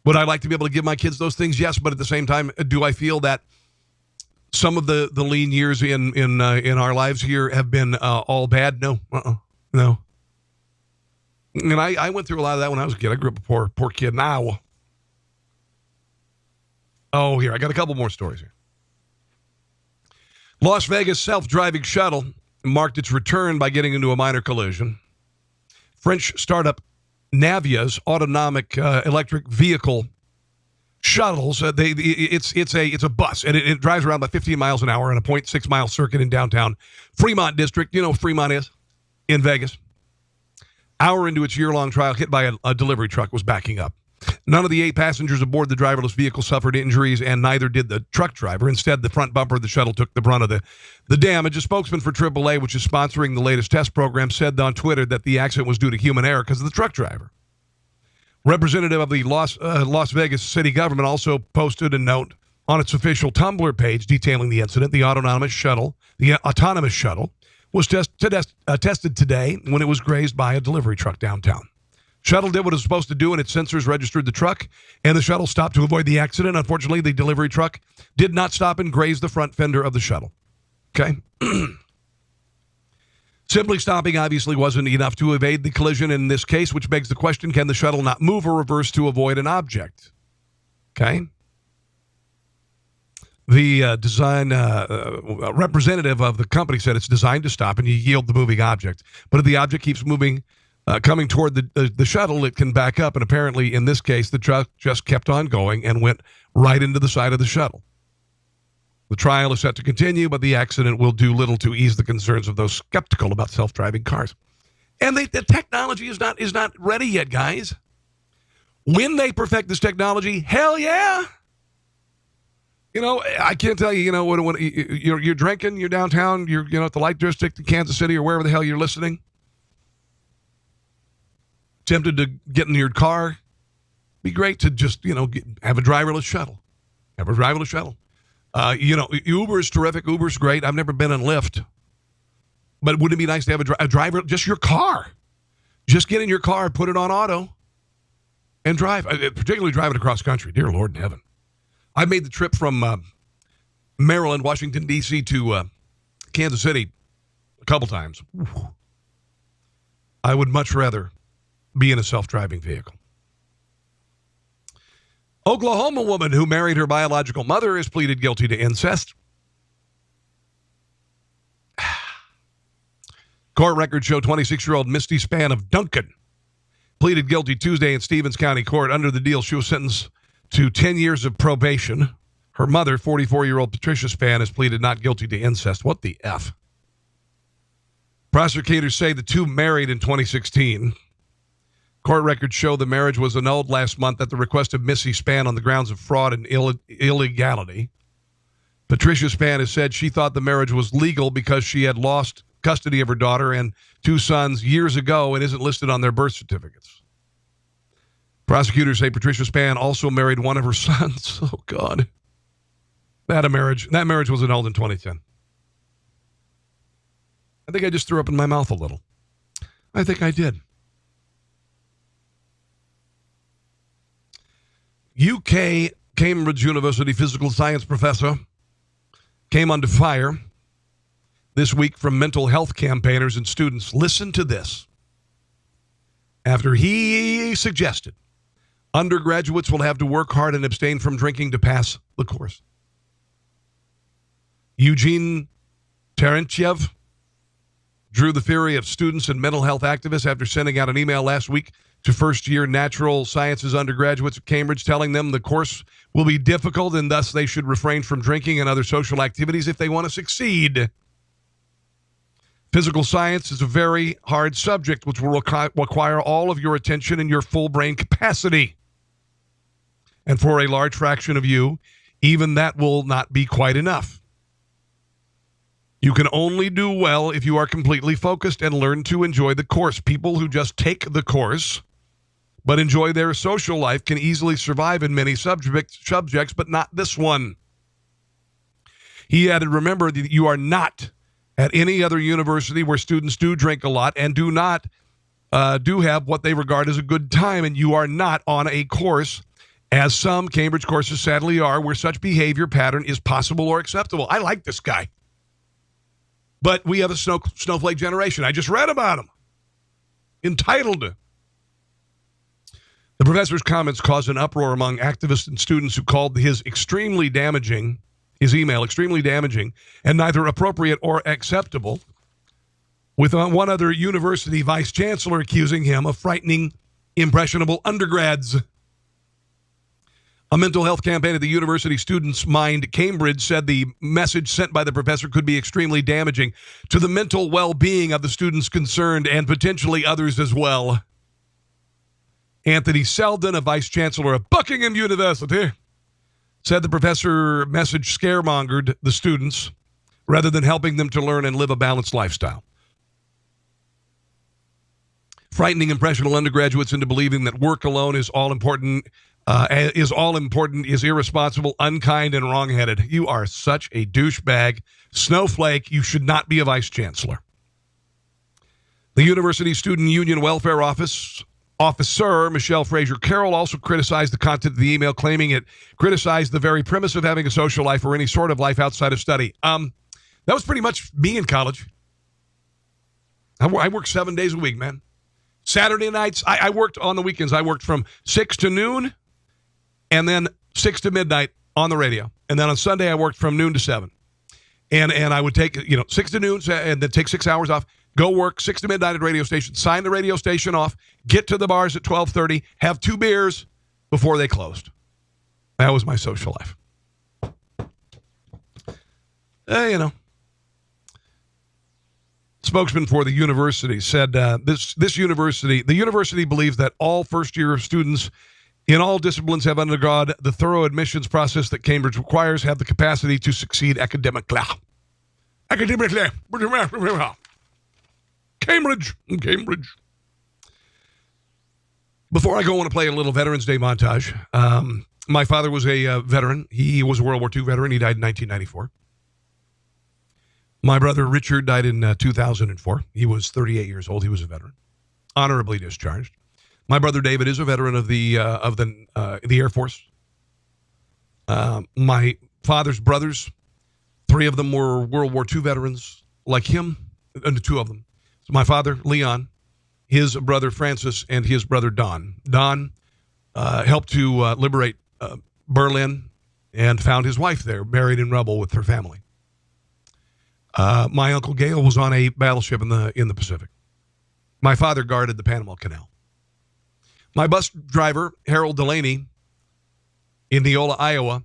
Would I like to be able to give my kids those things? Yes, but at the same time, do I feel that some of the lean years in our lives here have been all bad? No. No. And I went through a lot of that when I was a kid. I grew up a poor kid. Now. Oh, here. I got a couple more stories here. Las Vegas self-driving shuttle marked its return by getting into a minor collision. French startup Navia's autonomic electric vehicle shuttles. It's a bus, and it drives around by 15 miles an hour in a 0.6-mile circuit in downtown Fremont District. You know where Fremont is? In Vegas. Hour into its year-long trial, hit by a delivery truck, was backing up. None of the 8 passengers aboard the driverless vehicle suffered injuries, and neither did the truck driver. Instead, the front bumper of the shuttle took the brunt of the damage. A spokesman for AAA, which is sponsoring the latest test program, said on Twitter that the accident was due to human error because of the truck driver. Representative of the Las Vegas city government also posted a note on its official Tumblr page detailing the incident. The autonomous shuttle was tested today when it was grazed by a delivery truck downtown. Shuttle did what it was supposed to do, and its sensors registered the truck, and the shuttle stopped to avoid the accident. Unfortunately, the delivery truck did not stop and graze the front fender of the shuttle. Okay? Simply stopping obviously wasn't enough to evade the collision in this case, which begs the question, can the shuttle not move or reverse to avoid an object? Okay? The design representative of the company said it's designed to stop and you yield the moving object. But if the object keeps moving, coming toward the shuttle, it can back up. And apparently, in this case, the truck just kept on going and went right into the side of the shuttle. The trial is set to continue, but the accident will do little to ease the concerns of those skeptical about self-driving cars. And the technology is not ready yet, guys. When they perfect this technology, hell yeah. I can't tell you, when you're drinking, you're downtown, you're at the Light District in Kansas City or wherever the hell you're listening. Tempted to get in your car. Be great to just, have a driverless shuttle. Uber is terrific. Uber's great. I've never been in Lyft. But wouldn't it be nice to have a driver, just your car? Just get in your car, put it on auto, and drive. Particularly driving across country. Dear Lord in heaven. I made the trip from Maryland, Washington, D.C. to Kansas City a couple times. I would much rather be in a self-driving vehicle. Oklahoma woman who married her biological mother has pleaded guilty to incest. Court records show 26-year-old Misty Spann of Duncan pleaded guilty Tuesday in Stevens County Court. Under the deal, she was sentenced to 10 years of probation. Her mother, 44-year-old Patricia Spann, has pleaded not guilty to incest. What the F? Prosecutors say the two married in 2016. Court records show the marriage was annulled last month at the request of Missy Spann on the grounds of fraud and illegality. Patricia Spann has said she thought the marriage was legal because she had lost custody of her daughter and two sons years ago and isn't listed on their birth certificates. Prosecutors say Patricia Spann also married one of her sons. Oh, God. That marriage was annulled in 2010. I think I just threw up in my mouth a little. I think I did. UK Cambridge University physical science professor came under fire this week from mental health campaigners and students. Listen to this. After he suggested undergraduates will have to work hard and abstain from drinking to pass the course. Eugene Terentiev drew the fury of students and mental health activists after sending out an email last week to first-year natural sciences undergraduates at Cambridge telling them the course will be difficult and thus they should refrain from drinking and other social activities if they want to succeed. Physical science is a very hard subject which will require all of your attention and your full brain capacity. And for a large fraction of you, even that will not be quite enough. You can only do well if you are completely focused and learn to enjoy the course. People who just take the course but enjoy their social life can easily survive in many subjects, but not this one. He added, remember that you are not at any other university where students do drink a lot and do have what they regard as a good time, and you are not on a course, as some Cambridge courses sadly are, where such behavior pattern is possible or acceptable. I like this guy. But we have a snowflake generation. I just read about him. Entitled. The professor's comments caused an uproar among activists and students who called his email extremely damaging and neither appropriate or acceptable, with one other university vice chancellor accusing him of frightening impressionable undergrads. A mental health campaign at the University Students' Mind Cambridge said the message sent by the professor could be extremely damaging to the mental well-being of the students concerned and potentially others as well. Anthony Selden, a vice chancellor of Buckingham University, said the professor message scaremongered the students rather than helping them to learn and live a balanced lifestyle. Frightening impressionable undergraduates into believing that work alone is all important, is irresponsible, unkind, and wrongheaded. You are such a douchebag. Snowflake, you should not be a vice chancellor. The University Student Union Welfare Officer Michelle Fraser Carroll also criticized the content of the email, claiming it criticized the very premise of having a social life or any sort of life outside of study. That was pretty much me in college. I worked 7 days a week, man. Saturday nights, I worked on the weekends. I worked from 6 to noon and then 6 to midnight on the radio. And then on Sunday, I worked from noon to 7. And I would take, 6 to noon and then take 6 hours off, go work 6 to midnight at radio station, sign the radio station off, get to the bars at 12:30, have 2 beers before they closed. That was my social life. Spokesman for the university said the university believes that all first-year students in all disciplines have undergone the thorough admissions process that Cambridge requires, have the capacity to succeed academically. Cambridge. Before I go, I want to play a little Veterans Day montage. My father was a veteran. He was a World War II veteran. He died in 1994. My brother Richard died in 2004. He was 38 years old. He was a veteran, honorably discharged. My brother David is a veteran of the Air Force. My father's brothers, 3 of them were World War II veterans, like him, and 2 of them. So my father Leon, his brother Francis, and his brother Don. Don helped to liberate Berlin and found his wife there, buried in rubble with her family. My Uncle Gale was on a battleship in the Pacific. My father guarded the Panama Canal. My bus driver, Harold Delaney, in Neola, Iowa,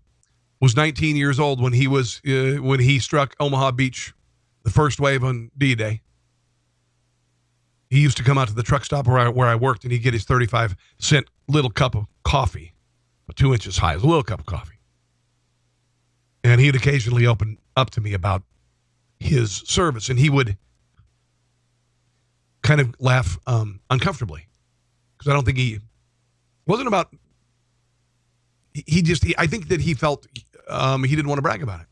was 19 years old when he struck Omaha Beach, the first wave on D-Day. He used to come out to the truck stop where I worked, and he'd get his 35-cent little cup of coffee, 2 inches high. It was a little cup of coffee. And he'd occasionally open up to me about his service, and he would kind of laugh uncomfortably, because I don't think he wasn't about. I think that he felt he didn't want to brag about it,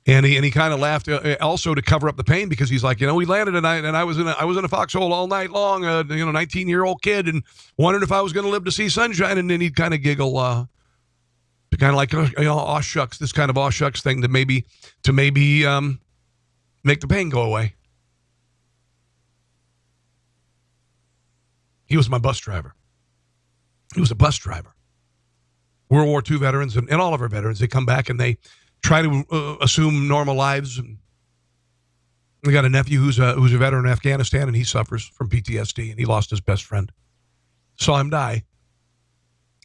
and he kind of laughed also to cover up the pain, because he's like, we landed tonight, and I was in a foxhole all night long, 19-year-old kid, and wondered if I was going to live to see sunshine, and then he'd kind of giggle, kind of like aw shucks, this kind of aw shucks thing to maybe make the pain go away. He was my bus driver. He was a bus driver. World War II veterans and all of our veterans, they come back and they try to assume normal lives. And we got a nephew who's a veteran in Afghanistan, and he suffers from PTSD, and he lost his best friend. Saw him die.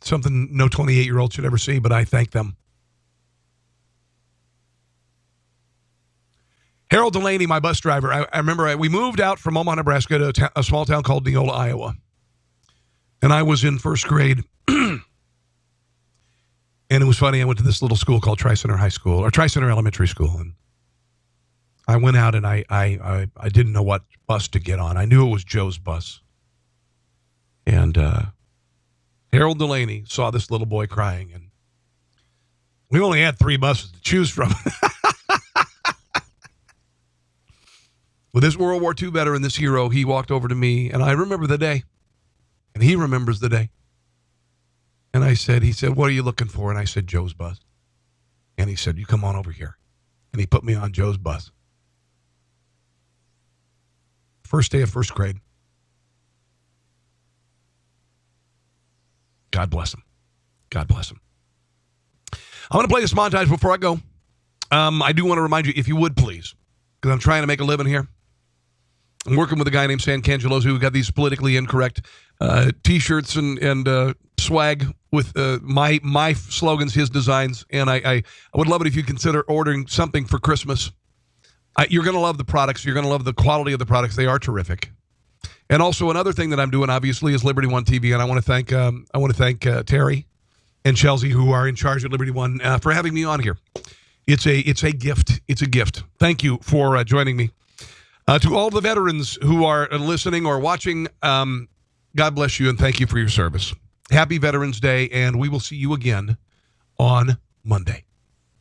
Something no 28-year-old should ever see, but I thank them. Harold Delaney, my bus driver, I remember we moved out from Omaha, Nebraska to a small town called Neola, Iowa. And I was in first grade. And it was funny, I went to this little school called Tri-Center High School, or Tri-Center Elementary School. And I went out, and I didn't know what bus to get on. I knew it was Joe's bus. And Harold Delaney saw this little boy crying, and we only had 3 buses to choose from. With this World War II veteran, this hero, he walked over to me, and I remember the day, and he remembers the day. And he said, what are you looking for? And I said, Joe's bus. And he said, you come on over here. And he put me on Joe's bus. First day of first grade. God bless him. God bless him. I want to play this montage before I go. I do want to remind you, if you would, please, because I'm trying to make a living here. I'm working with a guy named San Cangelosi who got these politically incorrect T-shirts and swag with my slogans, his designs. And I would love it if you'd consider ordering something for Christmas. You're going to love the products. You're going to love the quality of the products. They are terrific. And also another thing that I'm doing, obviously, is Liberty One TV, and I want to thank Terry and Chelsea, who are in charge at Liberty One, for having me on here. It's a gift. It's a gift. Thank you for joining me. To all the veterans who are listening or watching, God bless you and thank you for your service. Happy Veterans Day, and we will see you again on Monday.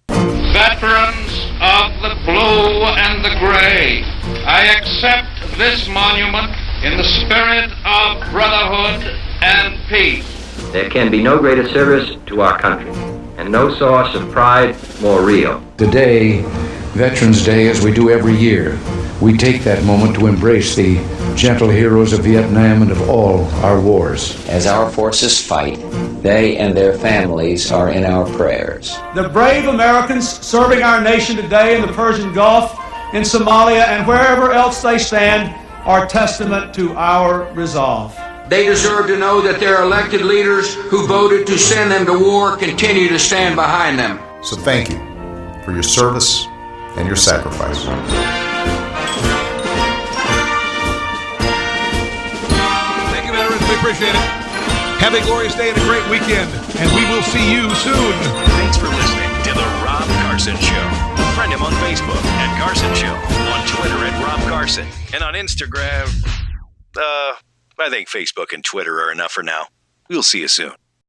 Veterans of the blue and the gray, I accept this monument in the spirit of brotherhood and peace. There can be no greater service to our country, and no source of pride more real. Today, Veterans Day, as we do every year, we take that moment to embrace the gentle heroes of Vietnam and of all our wars. As our forces fight, they and their families are in our prayers. The brave Americans serving our nation today in the Persian Gulf, in Somalia, and wherever else they stand are testament to our resolve. They deserve to know that their elected leaders who voted to send them to war continue to stand behind them. So thank you for your service and your sacrifice. Thank you, veterans. We appreciate it. Have a glorious day and a great weekend, and we will see you soon. Thanks for listening to The Rob Carson Show. Friend him on Facebook at Carson Show, on Twitter at Rob Carson, and on Instagram, I think Facebook and Twitter are enough for now. We'll see you soon.